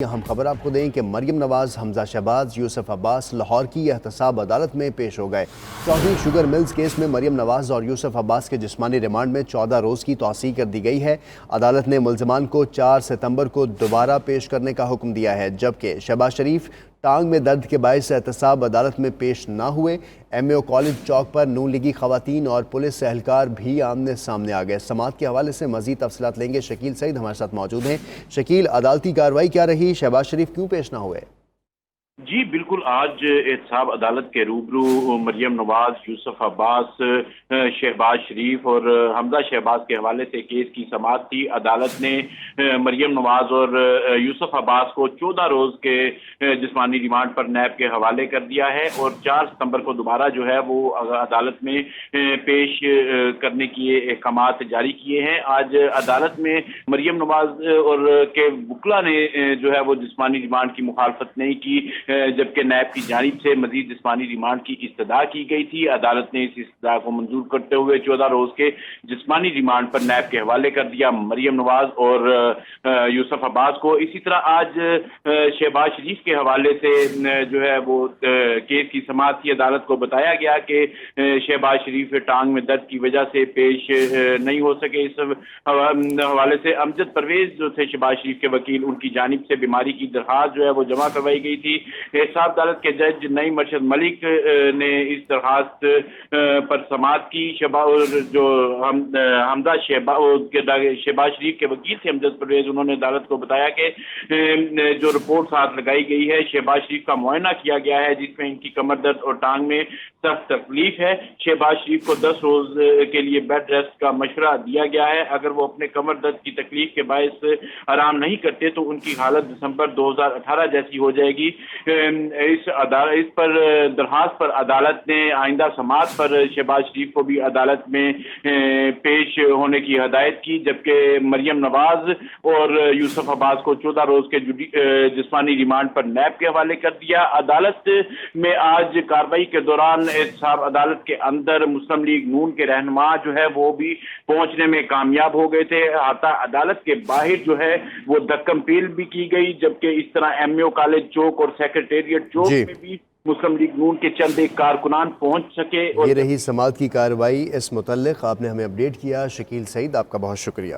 ہم خبر آپ کو دیں کہ مریم نواز، حمزہ شہباز، یوسف عباس لاہور کی احتساب عدالت میں پیش ہو گئے۔ چودھری شوگر ملز کیس میں مریم نواز اور یوسف عباس کے جسمانی ریمانڈ میں 14 روز کی توسیع کر دی گئی ہے۔ عدالت نے ملزمان کو 4 ستمبر کو دوبارہ پیش کرنے کا حکم دیا ہے، جبکہ شہباز شریف ٹانگ میں درد کے باعث احتساب عدالت میں پیش نہ ہوئے۔ ایم اے او کالج چوک پر نون لیگی خواتین اور پولیس اہلکار بھی آمنے سامنے آ گئے۔ سماعت کے حوالے سے مزید تفصیلات لیں گے۔ شکیل سعید ہمارے ساتھ موجود ہیں۔ شکیل، عدالتی کارروائی کیا رہی؟ شہباز شریف کیوں پیش نہ ہوئے؟ جی بالکل، آج احتساب عدالت کے روبرو مریم نواز، یوسف عباس، شہباز شریف اور حمزہ شہباز کے حوالے سے کیس کی سماعت تھی۔ عدالت نے مریم نواز اور یوسف عباس کو 14 روز کے جسمانی ریمانڈ پر نیب کے حوالے کر دیا ہے اور 4 ستمبر کو دوبارہ جو ہے وہ عدالت میں پیش کرنے کی احکامات جاری کیے ہیں۔ آج عدالت میں مریم نواز اور کے وکلا نے جو ہے وہ جسمانی ریمانڈ کی مخالفت نہیں کی، جبکہ نیب کی جانب سے مزید جسمانی ریمانڈ کی استدعا کی گئی تھی۔ عدالت نے اس استدعا کو منظور کرتے ہوئے 14 روز کے جسمانی ریمانڈ پر نیب کے حوالے کر دیا مریم نواز اور یوسف عباس کو۔ اسی طرح آج شہباز شریف کے حوالے سے جو ہے وہ کیس کی سماعت کی۔ عدالت کو بتایا گیا کہ شہباز شریف ٹانگ میں درد کی وجہ سے پیش نہیں ہو سکے۔ اس حوالے سے امجد پرویز جو تھے شہباز شریف کے وکیل، ان کی جانب سے بیماری کی درخواست جو ہے وہ جمع کروائی گئی تھی۔ احتساب عدالت کے جج نئی مرشد ملک نے اس درخواست پر سماعت کی۔ جو حمزہ شہباز شریف کے وکیل تھے امجد پرویز، انہوں نے عدالت کو بتایا کہ جو رپورٹ ساتھ لگائی گئی ہے، شہباز شریف کا معائنہ کیا گیا ہے جس میں ان کی کمر درد اور ٹانگ میں سخت تکلیف ہے۔ شہباز شریف کو 10 روز کے لیے بیڈ ریسٹ کا مشورہ دیا گیا ہے۔ اگر وہ اپنے کمر درد کی تکلیف کے باعث آرام نہیں کرتے تو ان کی حالت دسمبر 2018 جیسی ہو جائے گی۔ اس پر درخواست پر عدالت نے آئندہ سماعت پر شہباز شریف کو بھی عدالت میں پیش ہونے کی ہدایت کی، جبکہ مریم نواز اور یوسف عباس کو 14 روز کے جسمانی ریمانڈ پر نیب کے حوالے کر دیا۔ عدالت میں آج کارروائی کے دوران احتساب عدالت کے اندر مسلم لیگ نون کے رہنما جو ہے وہ بھی پہنچنے میں کامیاب ہو گئے تھے۔ حتی عدالت کے باہر جو ہے وہ دھکم پیل بھی کی گئی، جبکہ اس طرح ایم اے او کالج چوک اور سیکریٹریٹ چوک میں بھی مسلم لیگ نون کے چند ایک کارکنان پہنچ سکے۔ یہ رہی سماعت کی کارروائی۔ اس متعلق آپ نے ہمیں اپڈیٹ کیا۔ شکیل سعید، آپ کا بہت شکریہ۔